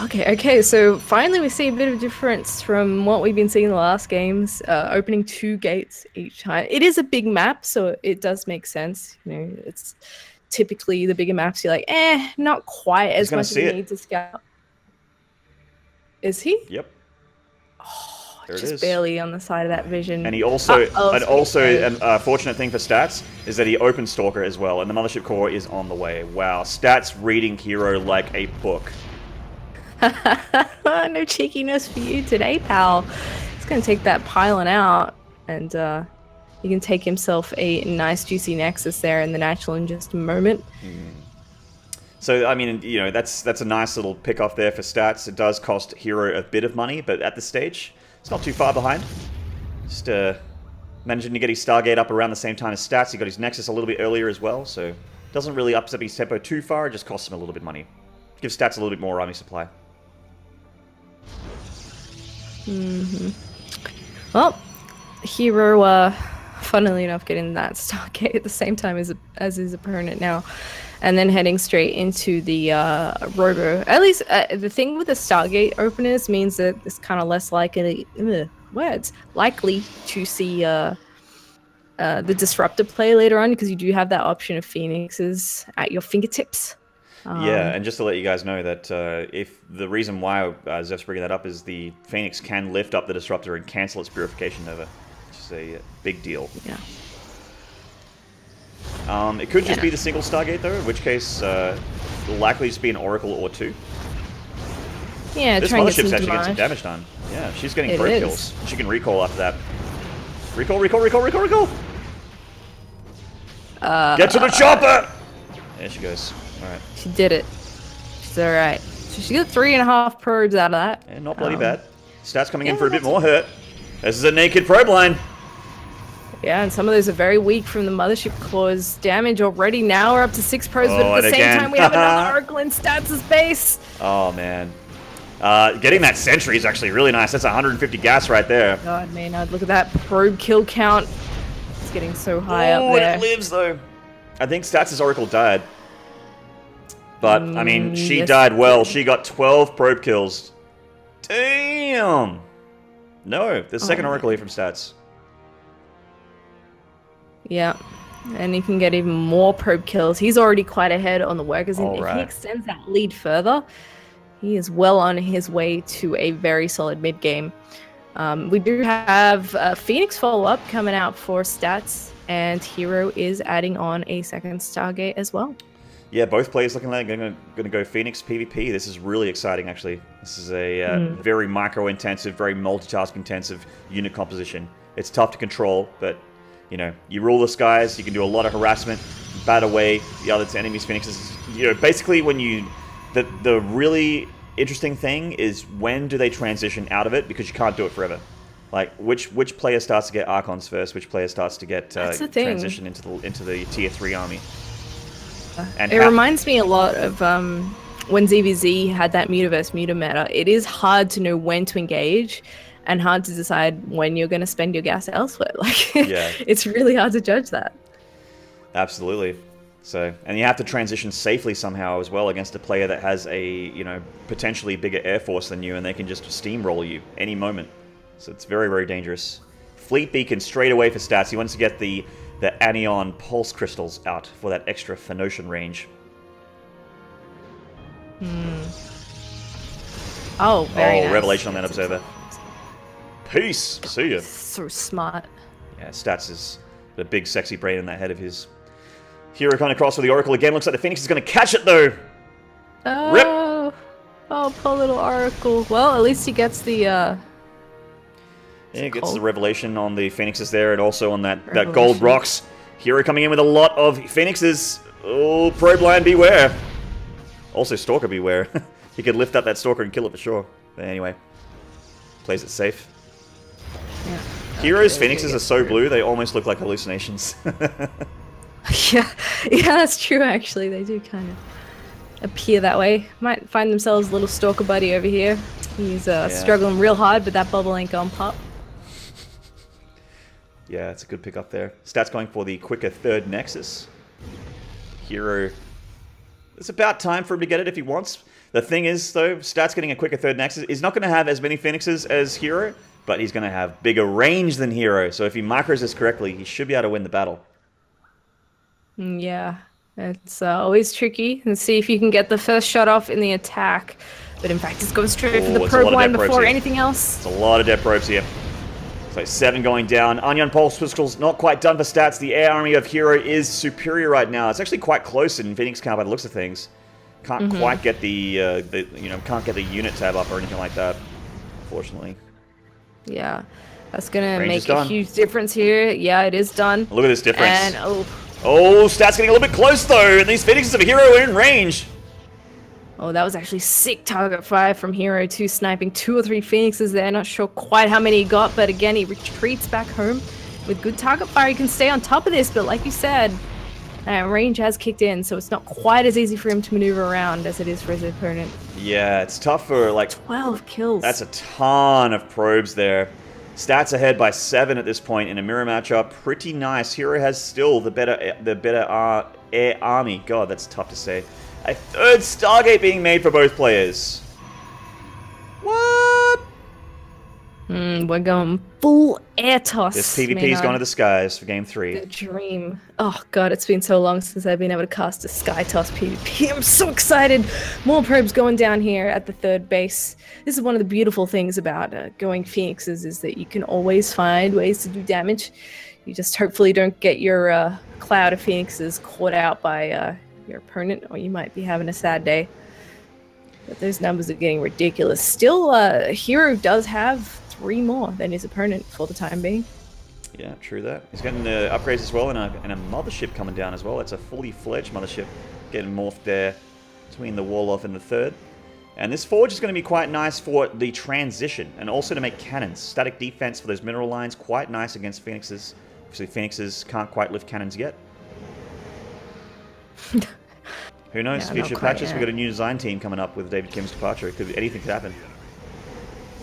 Okay, so finally we see a bit of difference from what we've been seeing in the last games, opening 2 gates each time. It is a big map, so it does make sense. You know, it's typically the bigger maps, you're like, not quite as much as you need to scout. Is he? Yep. Oh, there just it is. Barely on the side of that vision. And he also, a fortunate thing for Stats is that he opened Stalker as well, and the Mothership Core is on the way. Wow, Stats reading herO like a book. No cheekiness for you today, pal. It's going to take that pylon out, and he can take himself a nice juicy nexus there in the natural in just a moment. So, I mean, you know, that's a nice little pick off there for stats. It does cost herO a bit of money, but at this stage, it's not too far behind. Just managing to get his Stargate up around the same time as stats. He got his Nexus a little bit earlier as well, so doesn't really upset his tempo too far. It just costs him a little bit of money. Gives stats a little bit more army supply. Well, herO, funnily enough, getting that Stargate at the same time as his opponent now. And then heading straight into the Robo. At least the thing with the Stargate openers means that it's kind of less likely to see the Disruptor play later on, because you do have that option of Phoenixes at your fingertips. Yeah, and just to let you guys know that if the reason why Zeph's bringing that up is the Phoenix can lift up the Disruptor and cancel its Purification Nova, which is a big deal. Yeah. It could just be the single Stargate, though, in which case it'll likely just be an Oracle or two. Yeah, this mothership's actually getting some damage done. Yeah, she's getting probe kills. She can recall after that. Recall, recall, recall, recall, recall! Get to the chopper! There she goes. Alright. She did it. She's alright. So she got 3.5 probes out of that. And not bloody bad. Stats coming in for a bit more hurt. This is a naked probe line. Yeah, and some of those are very weak from the Mothership Claws damage already. Now we're up to 6 probes, but at the same time we have another Oracle in stats' base. Oh, man. Getting that Sentry is actually really nice. That's 150 gas right there. God, man, look at that probe kill count. It's getting so high up there. It lives, though. I think Stats' Oracle died. But, I mean, she died well. She got 12 probe kills. Damn! No, the second Oracle here from Stats. Yeah, and he can get even more probe kills. He's already quite ahead on the workers. If he extends that lead further, he is well on his way to a very solid mid game. We do have a Phoenix follow-up coming out for stats, and herO is adding on a second Stargate as well. Yeah, both players looking like going to go Phoenix PvP. This is really exciting, actually. This is a very micro-intensive, very multitask-intensive unit composition. It's tough to control, but you know, you rule the skies, you can do a lot of harassment, bat away the other enemy's Phoenixes. You know, basically when you... The really interesting thing is when do they transition out of it, because you can't do it forever. Like, which player starts to get Archons first, which player starts to get transition into the Tier 3 army. And it reminds me a lot of when ZVZ had that Mutaverse Muta meta. It is hard to know when to engage, and hard to decide when you're going to spend your gas elsewhere. Like, it's really hard to judge that. Absolutely. So, and you have to transition safely somehow as well against a player that has a, you know, potentially bigger air force than you, and they can just steamroll you any moment. So it's very, very dangerous. Fleet Beacon straight away for stats. He wants to get the Anion Pulse Crystals out for that extra Phoenician range. Oh, very nice. Revelation on that Observer. Peace! See ya. So smart. Yeah, Stats is the big sexy brain in that head of his. herO coming across with the Oracle again. Looks like the Phoenix is going to catch it, though. Oh. Rip! Oh, poor little Oracle. Well, at least he gets the... yeah, he gets the Revelation on the Phoenixes there, and also on that gold rocks. herO coming in with a lot of Phoenixes. Oh, Probe Line, beware. Also, Stalker, beware. He could lift up that Stalker and kill it for sure. But anyway, plays it safe. Yeah. herO's Phoenixes are so blue, they almost look like hallucinations. Yeah, that's true, actually. They do kind of appear that way. Might find themselves a little Stalker buddy over here. He's struggling real hard, but that bubble ain't gonna pop. Yeah, it's a good pick up there. Stats going for the quicker third Nexus. herO, it's about time for him to get it if he wants. The thing is, though, Stats getting a quicker third Nexus, he's not going to have as many Phoenixes as herO, but he's going to have bigger range than herO. So if he macros this correctly, he should be able to win the battle. Yeah, it's always tricky. And see if you can get the first shot off in the attack. But in fact, it's going straight for the probe line before anything else. It's a lot of dead probes here. So 7 going down. Onion Pulse Crystals not quite done for Stats. The air army of herO is superior right now. It's actually quite close in Phoenix count by the looks of things. Can't quite get the can't get the unit tab up or anything like that, unfortunately. Yeah, that's gonna Range make a huge difference here. Yeah, it is done. Look at this difference. And, oh, Stats getting a little bit herO though, and these Phoenixes of herO are in range. Oh, that was actually sick target fire from herO2, sniping 2 or 3 Phoenixes there. Not sure quite how many he got, but again, he retreats back home with good target fire. He can stay on top of this, but like you said, range has kicked in, so it's not quite as easy for him to maneuver around as it is for his opponent. Yeah, it's tough for like 12 kills. That's a ton of probes there. Stats ahead by 7 at this point in a mirror matchup. Pretty nice. herO has still the better air army. God, that's tough to say. A 3rd Stargate being made for both players. What? We're going full air toss. This PvP's gone to the skies for game 3. The dream. Oh god, it's been so long since I've been able to cast a sky toss PvP. I'm so excited. More probes going down here at the 3rd base. This is one of the beautiful things about going Phoenixes, is that you can always find ways to do damage. You just hopefully don't get your cloud of Phoenixes caught out by your opponent, or you might be having a sad day. But those numbers are getting ridiculous. Still, herO does have 3 more than his opponent for the time being. Yeah, true that. He's getting the upgrades as well, and a mothership coming down as well. It's a fully fledged mothership getting morphed there between the Warlock and the 3rd. And this forge is going to be quite nice for the transition, and also to make cannons. Static defense for those mineral lines, quite nice against Phoenixes. Obviously, Phoenixes can't quite lift cannons yet. Who knows? Yeah, Future patches. We've got a new design team coming up with David Kim's departure. Anything could happen.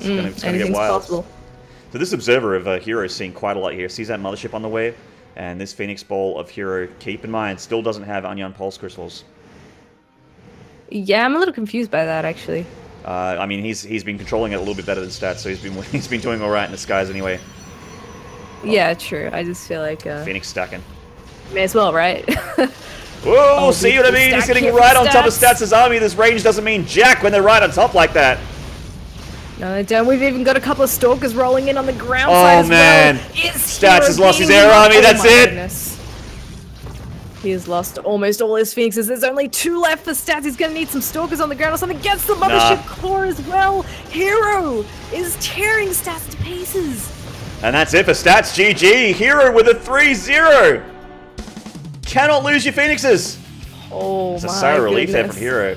It's gonna get wild. Possible. So this observer of herO is seeing quite a lot here. Sees that mothership on the way, and this Phoenix Ball of herO, keep in mind, still doesn't have Onion Pulse Crystals. Yeah, I'm a little confused by that, actually. I mean, he's been controlling it a little bit better than Stats, so he's been doing all right in the skies anyway. Yeah, true. I just feel like Phoenix stacking. May as well, right? Whoa, see what I mean? He's getting right on top of Stats' army. This range doesn't mean jack when they're right on top like that. No, they don't. We've even got a couple of Stalkers rolling in on the ground side as well. Stats has lost his air army, that's it! Goodness. He has lost almost all his Phoenixes. There's only 2 left for Stats. He's going to need some Stalkers on the ground or something. Gets the mothership core as well. herO is tearing Stats to pieces. And that's it for Stats. GG. herO with a 3-0. Cannot lose your Phoenixes. Oh, it's a sigh of relief there from herO.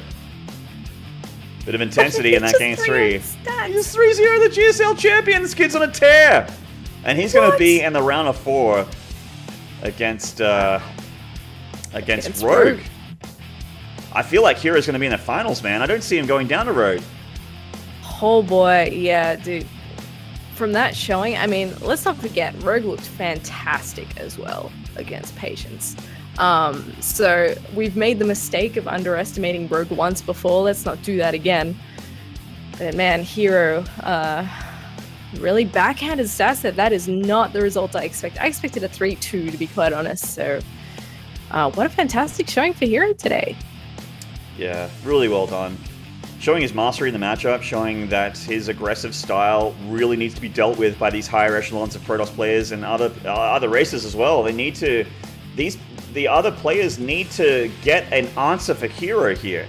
Bit of intensity in that game 3. He's 3-0 the GSL champion. This kid's on a tear. And he's going to be in the round of 4 against Rogue. I feel like hero's going to be in the finals, man. I don't see him going down to Rogue. Oh boy, yeah, dude. From that showing, I mean, let's not forget, Rogue looked fantastic as well against Patience. So we've made the mistake of underestimating Rogue once before. Let's not do that again. But man, herO really backhanded Stats that is not the result I expected. I expected a 3-2 to be quite honest. So what a fantastic showing for herO today. Yeah, really well done. Showing his mastery in the matchup, showing that his aggressive style really needs to be dealt with by these higher echelons of Protoss players and other races as well. They need to, the other players need to get an answer for herO here.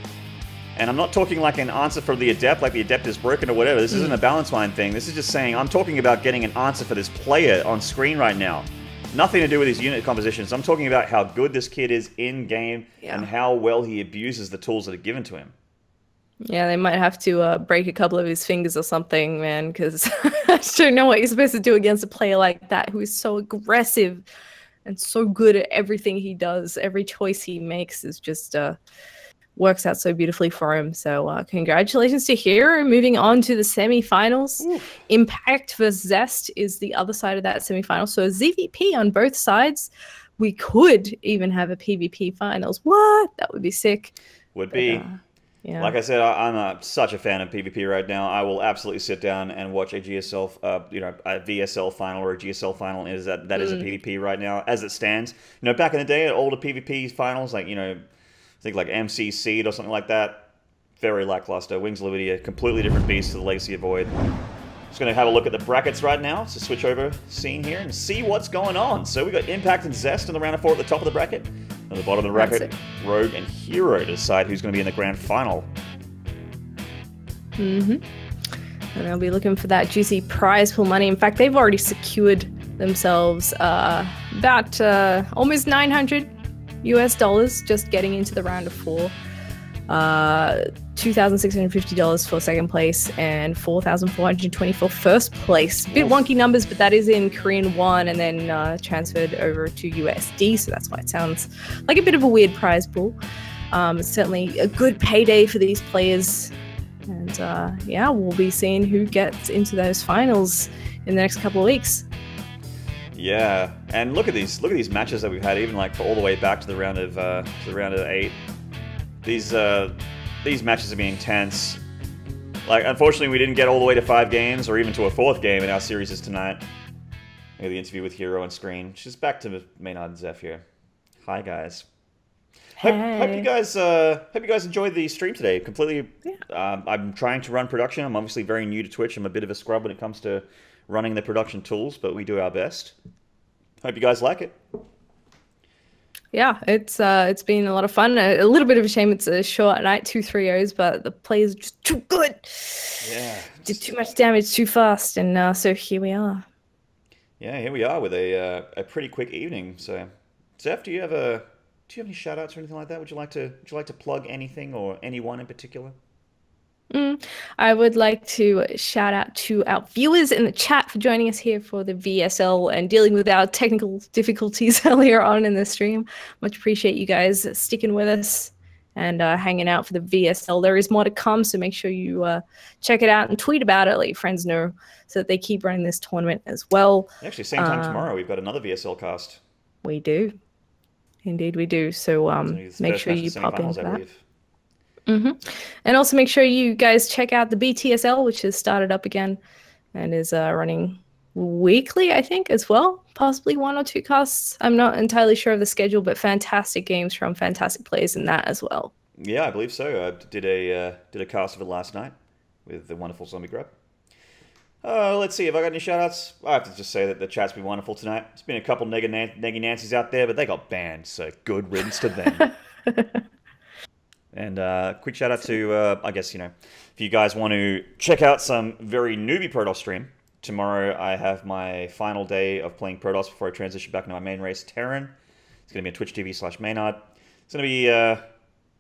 And I'm not talking like an answer for the Adept, like the Adept is broken or whatever. This isn't a balance line thing. This is just saying, I'm talking about getting an answer for this player on screen right now. Nothing to do with his unit compositions. I'm talking about how good this kid is in-game and how well he abuses the tools that are given to him. Yeah, they might have to break a couple of his fingers or something, man, because I just don't know what you're supposed to do against a player like that who is so aggressive and so good at everything he does. Every choice he makes is just works out so beautifully for him. So congratulations to herO. Moving on to the semi-finals. Impact vs Zest is the other side of that semi-final. So a ZVP on both sides. We could even have a PvP finals. What? That would be sick. Would be. Yeah. Like I said, I'm such a fan of PvP right now. I will absolutely sit down and watch a GSL, a VSL final or a GSL final. That is a PvP right now as it stands. You know, back in the day, at older PvP finals, like I think like MC Seed or something like that, very lackluster. Wings of Liberty, a completely different beast to the Legacy of Void. Just going to have a look at the brackets right now. So switch over scene here and see what's going on. So we got Impact and Zest in the round of 4 at the top of the bracket. At the bottom of the bracket, Rogue and herO to decide who's going to be in the grand final. And they'll be looking for that juicy prize pool money. In fact, they've already secured themselves about almost $900 just getting into the round of 4. $2,650 for second place and $4,420 for first place. Bit wonky numbers, but that is in Korean won and then transferred over to USD, so that's why it sounds like a bit of a weird prize pool. It's certainly a good payday for these players, and yeah, we'll be seeing who gets into those finals in the next couple of weeks. Yeah, and look at these matches that we've had, even like for all the way back to the round of 8. These matches have been intense. Like, unfortunately, we didn't get all the way to 5 games or even to a 4th game in our series tonight. We have the interview with herO on screen. She's back to Maynard and Zeph here. Hi, guys. Hey. Hope you guys enjoyed the stream today. Completely. Yeah. I'm trying to run production. I'm obviously very new to Twitch. I'm a bit of a scrub when it comes to running the production tools, but we do our best. Hope you guys like it. Yeah, it's been a lot of fun. A little bit of a shame it's a short night, 2 3-0s, but the players are just too good. Yeah. Did too much damage too fast, and so here we are. Yeah, here we are with a pretty quick evening. So, Zeph, do you have any shout outs or anything like that? Would you like to plug anything or anyone in particular? I would like to shout out to our viewers in the chat for joining us here for the VSL and dealing with our technical difficulties earlier on in the stream. Much appreciate you guys sticking with us and hanging out for the VSL. There is more to come, so make sure you check it out and tweet about it, let your friends know so that they keep running this tournament as well. Actually, same time tomorrow, we've got another VSL cast. We do. Indeed we do. So make sure you pop into that. And also make sure you guys check out the BTSL, which has started up again and is running weekly, I think, as well. Possibly 1 or 2 casts. I'm not entirely sure of the schedule, but fantastic games from fantastic players in that as well. Yeah, I believe so. I did a cast of it last night with the wonderful Zombie Grub. Let's see, have I got any shoutouts? I have to just say that the chat's been wonderful tonight. There's been a couple neggy Nancys out there, but they got banned, so good riddance to them. And quick shout out to, I guess, if you guys want to check out some very newbie Protoss stream, tomorrow I have my final day of playing Protoss before I transition back into my main race, Terran. It's going to be on Twitch TV/Maynard. It's going to be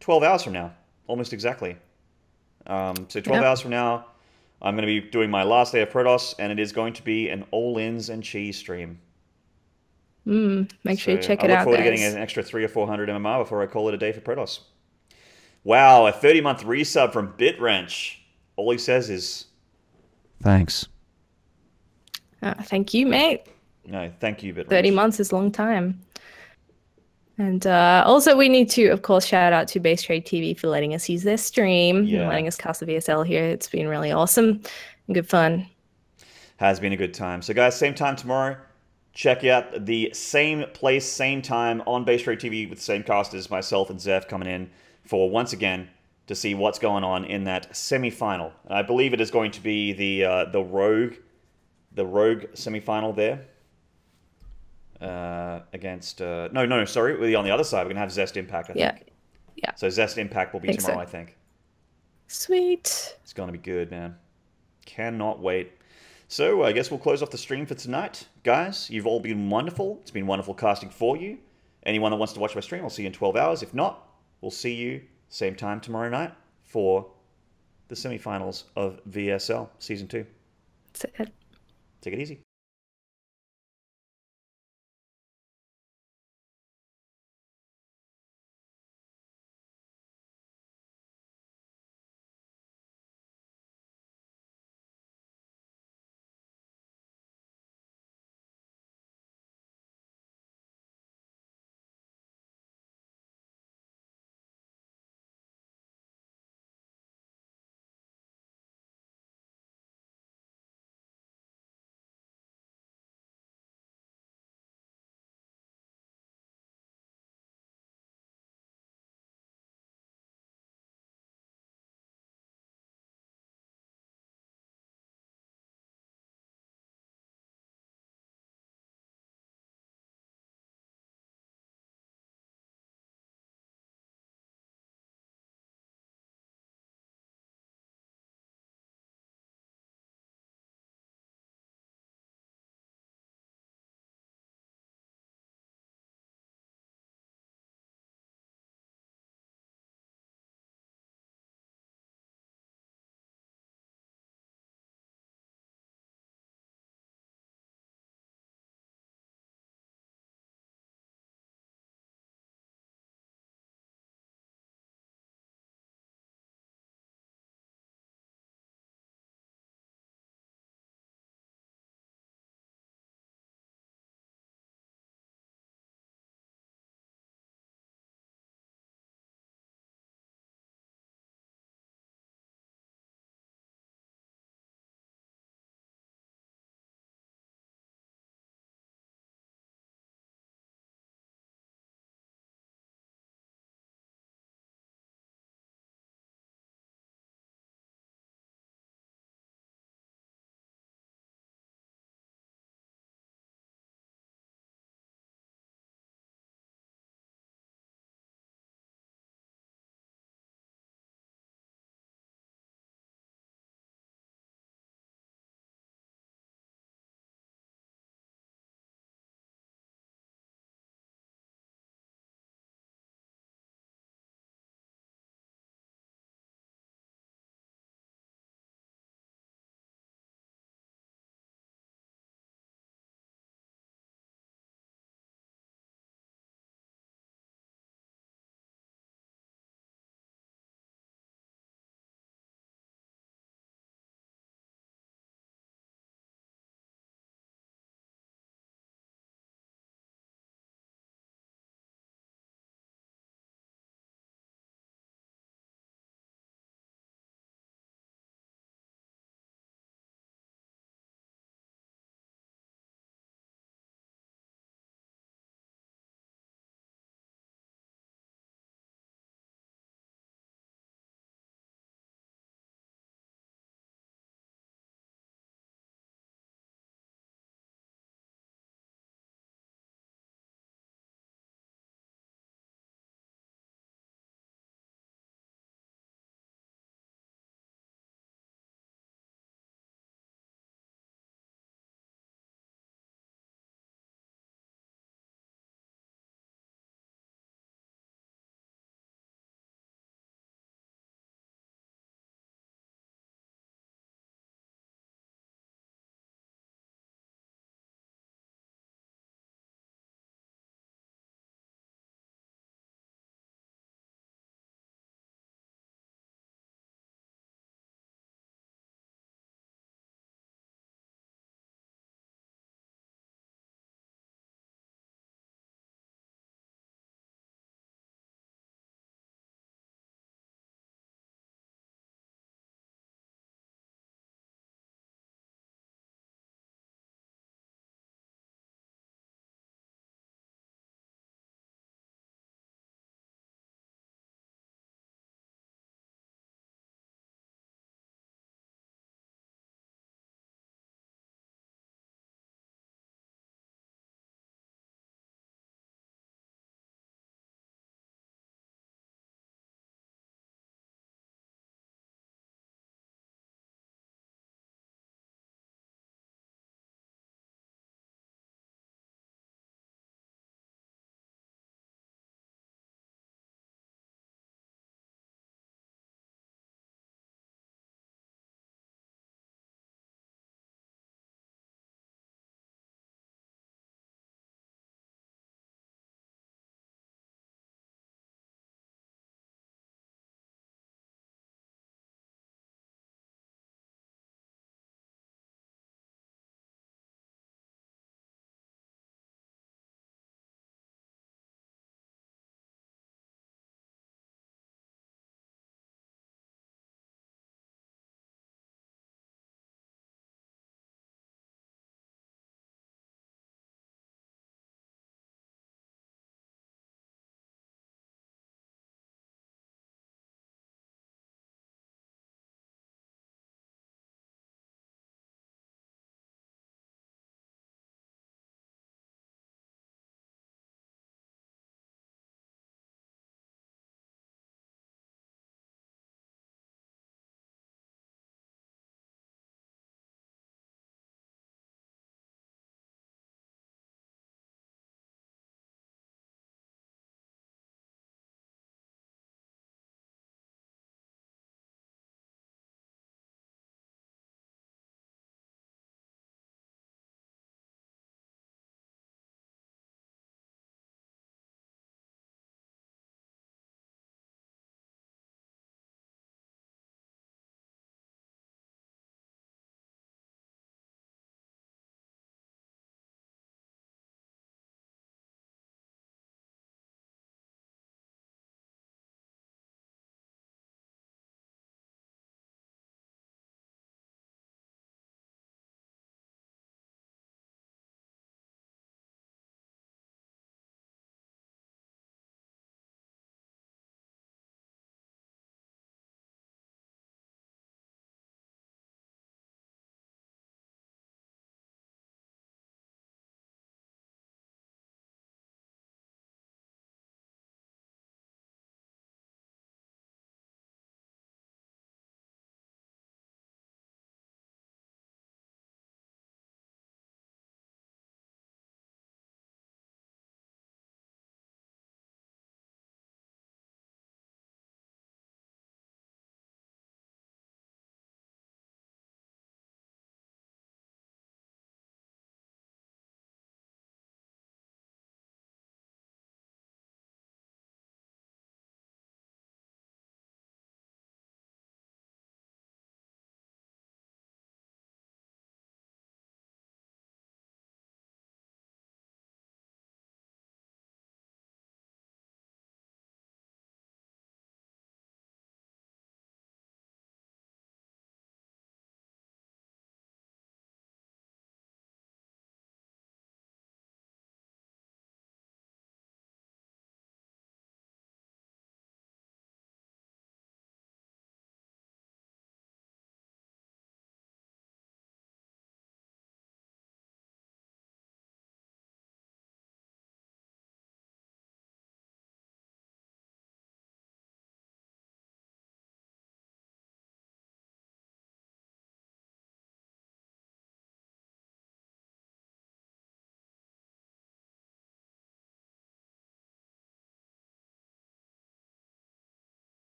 12 hours from now, almost exactly. So 12 hours from now, I'm going to be doing my last day of Protoss, and it is going to be an all-ins and cheese stream. Make sure you check it out, I look forward to getting an extra 300 or 400 MMR before I call it a day for Protoss. Wow, a 30-month resub from BitWrench. All he says is, thanks. Thank you, mate. No, thank you, BitWrench. 30 months is a long time. And also we need to, of course, shout out to BaseTradeTV for letting us use their stream and letting us cast the VSL here. It's been really awesome and good fun. Has been a good time. So, guys, same time tomorrow. Check out the same place, same time on BaseTradeTV with the same casters, myself and Zeph coming in for, once again, to see what's going on in that semi-final. I believe it is going to be the Rogue semi-final there. Against... No, sorry. We're on the other side. We're going to have Zest Impact, I think. Yeah. So Zest Impact will be tomorrow, I think. Sweet. It's going to be good, man. Cannot wait. So I guess we'll close off the stream for tonight. Guys, you've all been wonderful. It's been wonderful casting for you. Anyone that wants to watch my stream, I'll see you in 12 hours. If not, we'll see you same time tomorrow night for the semi-finals of VSL Season 2. That's it. Take it easy.